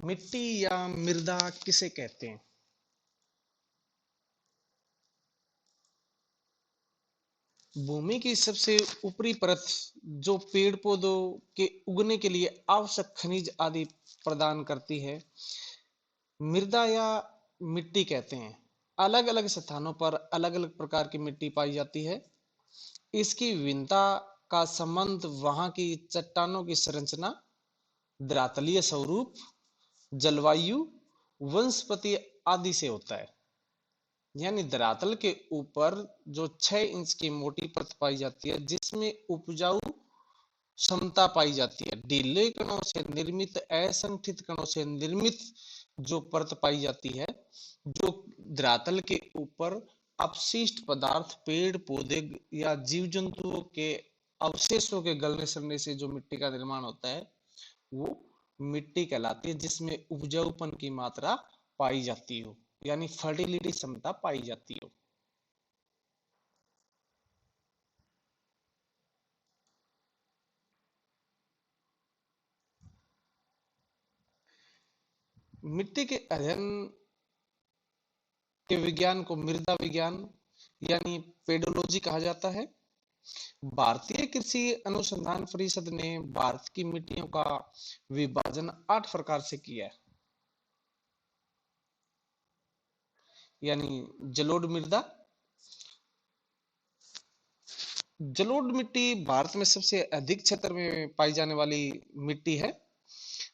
मिट्टी या मृदा किसे कहते हैं? भूमि की सबसे ऊपरी परत जो पेड़ पौधों के उगने के लिए आवश्यक खनिज आदि प्रदान करती है, मृदा या मिट्टी कहते हैं। अलग अलग स्थानों पर अलग अलग प्रकार की मिट्टी पाई जाती है। इसकी विभिन्नता का संबंध वहां की चट्टानों की संरचना, धरातलीय स्वरूप, जलवायु, वनस्पति आदि से होता है। यानी धरातल के ऊपर जो 6 इंच की मोटी परत पाई जाती है, जिसमें उपजाऊ क्षमता पाई जाती है। ढीले कणों से निर्मित, असंगठित कणों से निर्मित जो परत पाई जाती है, जो धरातल के ऊपर अपशिष्ट पदार्थ, पेड़ पौधे या जीव जंतुओं के अवशेषों के गलने सड़ने से जो मिट्टी का निर्माण होता है, वो मिट्टी कहलाती है, जिसमें उपजाऊपन की मात्रा पाई जाती हो, यानी फर्टिलिटी क्षमता पाई जाती हो। मिट्टी के अध्ययन के विज्ञान को मृदा विज्ञान यानी पेडोलॉजी कहा जाता है। भारतीय कृषि अनुसंधान परिषद ने भारत की मिट्टियों का विभाजन 8 प्रकार से किया है। यानी जलोढ़ मृदा। जलोढ़ मिट्टी भारत में सबसे अधिक क्षेत्र में पाई जाने वाली मिट्टी है,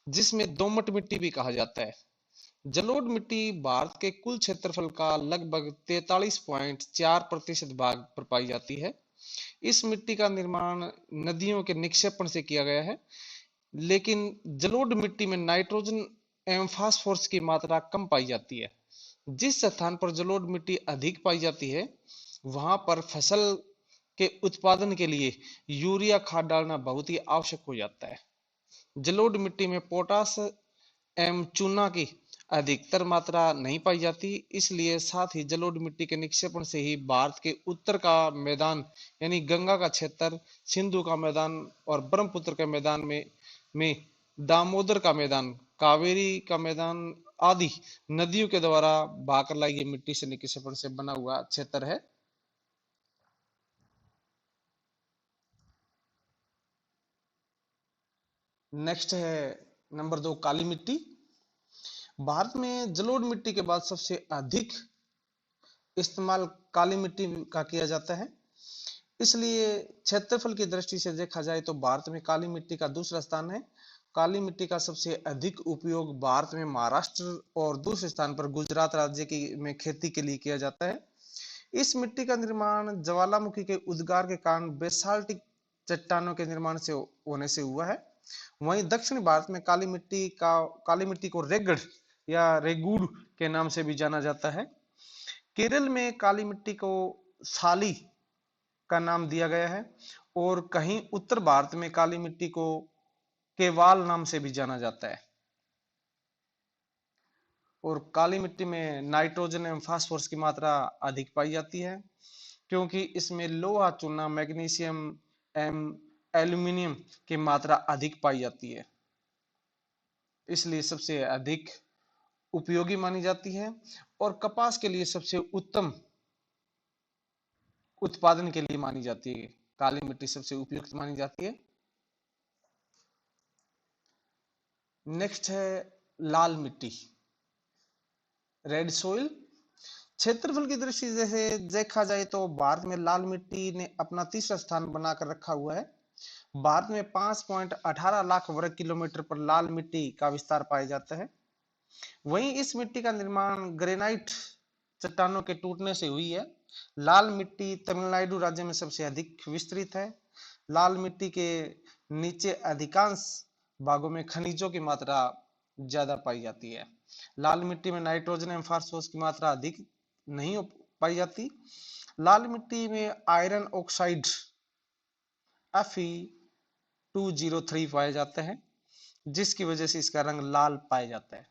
जिसमें दोमट मिट्टी भी कहा जाता है। जलोढ़ मिट्टी भारत के कुल क्षेत्रफल का लगभग 43.4% भाग पर पाई जाती है। इस मिट्टी का निर्माण नदियों के निक्षेपण से किया गया है, लेकिन जलोढ़ मिट्टी में नाइट्रोजन एवं फास्फोरस की मात्रा कम पाई जाती है। जिस स्थान पर जलोढ़ मिट्टी अधिक पाई जाती है, वहां पर फसल के उत्पादन के लिए यूरिया खाद डालना बहुत ही आवश्यक हो जाता है। जलोढ़ मिट्टी में पोटास एवं चूना की अधिकतर मात्रा नहीं पाई जाती, इसलिए साथ ही जलोढ़ मिट्टी के निक्षेपण से ही भारत के उत्तर का मैदान यानी गंगा का क्षेत्र, सिंधु का मैदान और ब्रह्मपुत्र के मैदान में दामोदर का मैदान, कावेरी का मैदान आदि नदियों के द्वारा बहाकर लाई गई मिट्टी से निक्षेपण से बना हुआ क्षेत्र है। नेक्स्ट है नंबर 2, काली मिट्टी। भारत में जलोढ़ मिट्टी के बाद सबसे अधिक इस्तेमाल काली मिट्टी का किया जाता है। इसलिए क्षेत्रफल की दृष्टि से देखा जाए तो भारत में काली मिट्टी का दूसरा स्थान है। काली मिट्टी का सबसे अधिक उपयोग भारत में महाराष्ट्र और दूसरे स्थान पर गुजरात राज्य की में खेती के लिए किया जाता है। इस मिट्टी का निर्माण ज्वालामुखी के उद्गार के कारण बेसाल्टिक चट्टानों के निर्माण से होने से हुआ है। वहीं दक्षिण भारत में काली मिट्टी को रेगड़ या रेगुड़ के नाम से भी जाना जाता है। केरल में काली मिट्टी को साली का नाम दिया गया है और कहीं उत्तर भारत में काली मिट्टी को केवाल नाम से भी जाना जाता है। और काली मिट्टी में नाइट्रोजन एवं फास्फोरस की मात्रा अधिक पाई जाती है, क्योंकि इसमें लोहा, चूना, मैग्नीशियम एवं एल्यूमिनियम की मात्रा अधिक पाई जाती है, इसलिए सबसे अधिक उपयोगी मानी जाती है। और कपास के लिए सबसे उत्तम उत्पादन के लिए मानी जाती है, काली मिट्टी सबसे उपयुक्त मानी जाती है। नेक्स्ट है लाल मिट्टी, रेड सोइल। क्षेत्रफल की दृष्टि से देखा जाए तो भारत में लाल मिट्टी ने अपना तीसरा स्थान बनाकर रखा हुआ है। भारत में 5.18 लाख वर्ग किलोमीटर पर लाल मिट्टी का विस्तार पाया जाता है। वहीं इस मिट्टी का निर्माण ग्रेनाइट चट्टानों के टूटने से हुई है। लाल मिट्टी तमिलनाडु राज्य में सबसे अधिक विस्तृत है। लाल मिट्टी के नीचे अधिकांश भागों में खनिजों की मात्रा ज्यादा पाई जाती है। लाल मिट्टी में नाइट्रोजन एवं फास्फोरस की मात्रा अधिक नहीं पाई जाती। लाल मिट्टी में आयरन ऑक्साइड Fe2O3 पाया जाता है, जिसकी वजह से इसका रंग लाल पाया जाता है।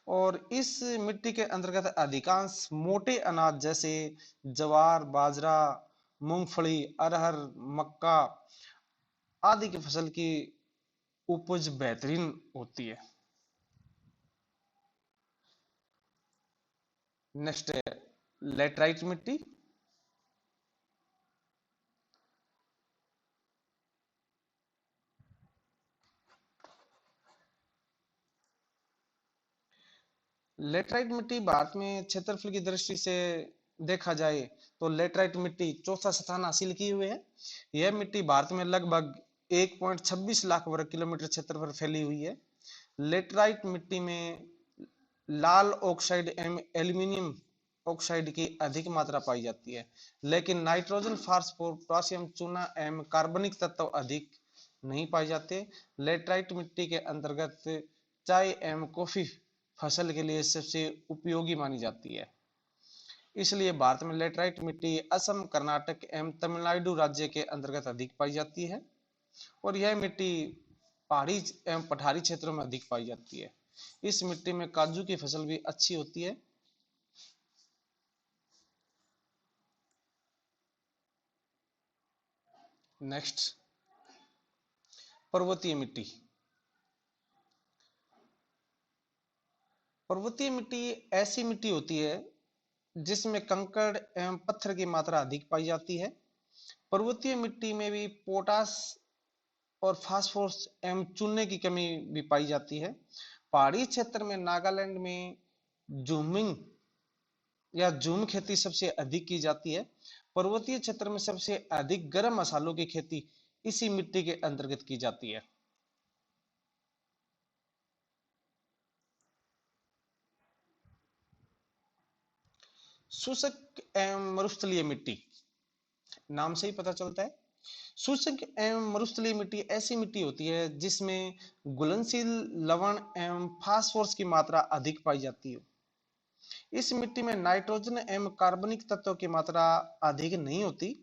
और इस मिट्टी के अंतर्गत अधिकांश मोटे अनाज जैसे ज्वार, बाजरा, मूंगफली, अरहर, मक्का आदि की फसल की उपज बेहतरीन होती है। नेक्स्ट है लेटराइट मिट्टी। लेटराइट मिट्टी भारत में क्षेत्रफल की दृष्टि से देखा जाए तो लेटराइट मिट्टी चौथा स्थान हासिल किए हुए है। यह मिट्टी भारत में लगभग 1.26 लाख वर्ग किलोमीटर क्षेत्र पर फैली हुई है। लेटराइट मिट्टी में लाल ऑक्साइड एवं एल्यूमिनियम ऑक्साइड की अधिक मात्रा पाई जाती है, लेकिन नाइट्रोजन, फास्फोरस, पोटासियम, चूना एवं कार्बनिक तत्व अधिक नहीं पाए जाते। लेटराइट मिट्टी के अंतर्गत चाय एवं कॉफी फसल के लिए सबसे उपयोगी मानी जाती है। इसलिए भारत में लेटराइट मिट्टी असम, कर्नाटक एवं तमिलनाडु राज्य के अंतर्गत अधिक पाई जाती है और यह मिट्टी पहाड़ी एवं पठारी क्षेत्रों में अधिक पाई जाती है। इस मिट्टी में काजू की फसल भी अच्छी होती है। नेक्स्ट, पर्वतीय मिट्टी। पर्वतीय मिट्टी ऐसी मिट्टी होती है जिसमें कंकड़ एवं पत्थर की मात्रा अधिक पाई जाती है। पर्वतीय मिट्टी में भी पोटास और फास्फोरस एवं चूने की कमी भी पाई जाती है। पहाड़ी क्षेत्र में नागालैंड में जूमिंग या जूम खेती सबसे अधिक की जाती है। पर्वतीय क्षेत्र में सबसे अधिक गर्म मसालों की खेती इसी मिट्टी के अंतर्गत की जाती है। शुष्क एवं मरुस्थलीय मिट्टी, नाम से ही पता चलता है। शुष्क एवं मरुस्थलीय मिट्टी ऐसी मिट्टी होती है जिसमें घुलनशील लवण एवं फास्फोरस की मात्रा अधिक पाई जाती है। इस मिट्टी में नाइट्रोजन एवं कार्बनिक तत्वों की मात्रा अधिक नहीं होती।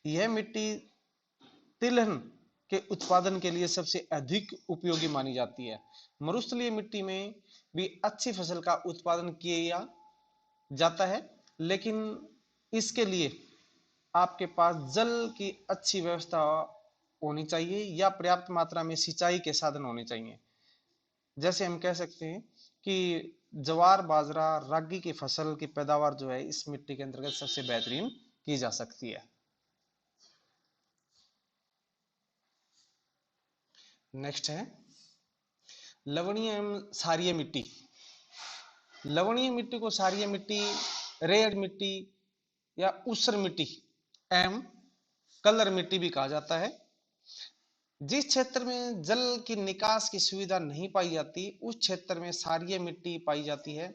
यह मिट्टी तिलहन के उत्पादन के लिए सबसे अधिक उपयोगी मानी जाती है। मरुस्थलीय मिट्टी में भी अच्छी फसल का उत्पादन किया जाता है, लेकिन इसके लिए आपके पास जल की अच्छी व्यवस्था होनी चाहिए या पर्याप्त मात्रा में सिंचाई के साधन होने चाहिए। जैसे हम कह सकते हैं कि ज्वार, बाजरा, रागी की फसल की पैदावार जो है इस मिट्टी के अंतर्गत सबसे बेहतरीन की जा सकती है। नेक्स्ट है लवणीय एवं क्षारीय मिट्टी। लवणीय मिट्टी को क्षारीय मिट्टी, रेड मिट्टी या ऊसर मिट्टी एवं कलर मिट्टी भी कहा जाता है। जिस क्षेत्र में जल की निकास की सुविधा नहीं पाई जाती उस क्षेत्र में क्षारीय मिट्टी पाई जाती है।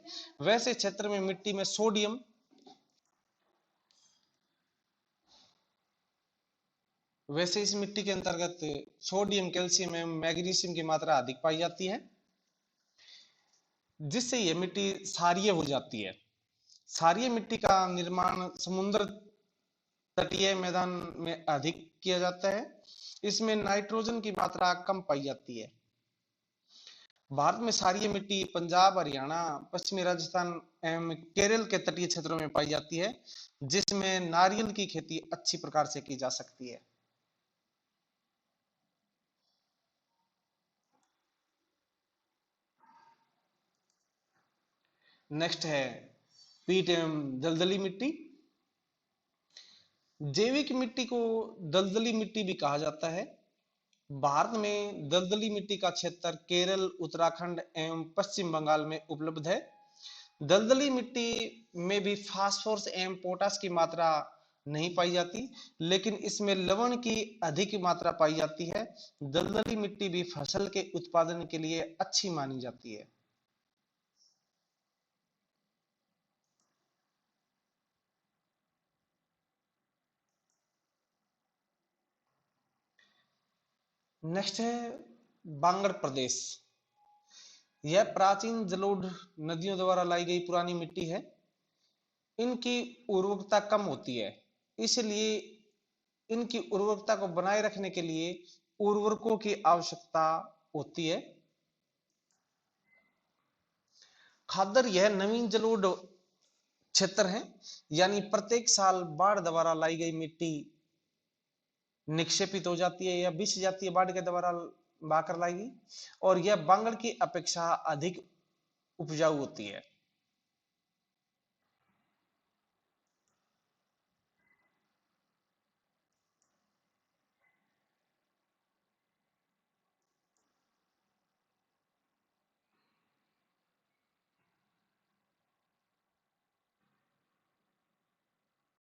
वैसे क्षेत्र में मिट्टी में सोडियम, वैसे इस मिट्टी के अंतर्गत सोडियम, कैल्शियम एवं मैग्नीशियम की मात्रा अधिक पाई जाती है, जिससे यह मिट्टी क्षारीय हो जाती है। क्षारीय मिट्टी का निर्माण समुद्र तटीय मैदान में अधिक किया जाता है। इसमें नाइट्रोजन की मात्रा कम पाई जाती है। भारत में क्षारीय मिट्टी पंजाब, हरियाणा, पश्चिमी राजस्थान एवं केरल के तटीय क्षेत्रों में पाई जाती है, जिसमें नारियल की खेती अच्छी प्रकार से की जा सकती है। नेक्स्ट है पीट एवं दलदली मिट्टी। जैविक मिट्टी को दलदली मिट्टी भी कहा जाता है। भारत में दलदली मिट्टी का क्षेत्र केरल, उत्तराखंड एवं पश्चिम बंगाल में उपलब्ध है। दलदली मिट्टी में भी फास्फोरस एवं पोटास की मात्रा नहीं पाई जाती, लेकिन इसमें लवण की अधिक मात्रा पाई जाती है। दलदली मिट्टी भी फसल के उत्पादन के लिए अच्छी मानी जाती है। नेक्स्ट है बांगड़ प्रदेश। यह प्राचीन जलोढ़ नदियों द्वारा लाई गई पुरानी मिट्टी है। इनकी उर्वरकता कम होती है, इसलिए इनकी उर्वरकता को बनाए रखने के लिए उर्वरकों की आवश्यकता होती है। खादर यह नवीन जलोढ़ क्षेत्र है, यानी प्रत्येक साल बाढ़ द्वारा लाई गई मिट्टी निक्षेपित हो जाती है या बिछ जाती है बाढ़ के द्वारा बहाकर लाई गई, और यह बांगड़ की अपेक्षा अधिक उपजाऊ होती है।